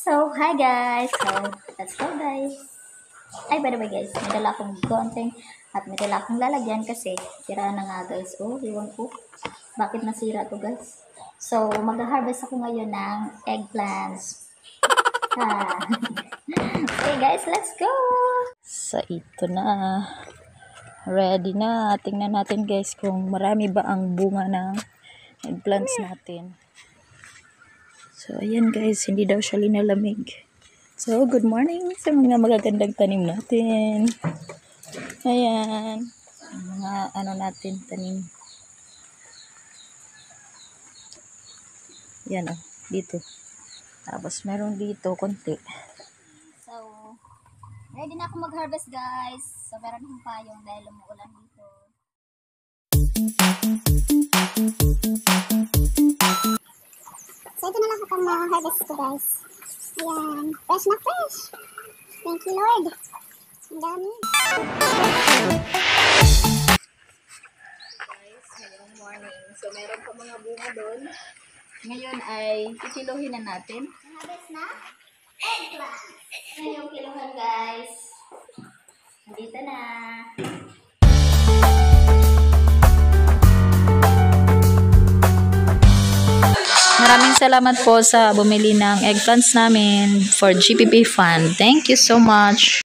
So, hi guys! So, let's go guys! Ay, by the way guys, may dala akong konting at may dala akong lalagyan kasi sira na nga guys. Oh, iwan ko. Bakit nasira to guys? So, mag-harvest ako ngayon ng eggplants. Ah. Okay guys, let's go! So, ito na. Ready na. Tingnan natin guys kung marami ba ang bunga ng eggplants natin. So, ayan guys, hindi daw siya linalamig. So, good morning sa mga magagandang tanim natin. Ayan. Mga natin, tanim. Yan o, dito. Tapos, meron dito, konti. So, ready na ako mag-harvest guys. So, meron akong payong dahil umuulan dito. So, ito na lang kapag ma-harvest ko guys. Ayan. Fresh na fresh. Thank you Lord. Ang dami. Guys, ngayong morning. So, meron pa mga bunga doon. Ngayon ay kikiluhin na natin. Harvest na? Eggplant. Ngayong kiluhan guys. Nandito na. Maraming salamat po sa bumili ng eggplants namin for GPP Fund. Thank you so much.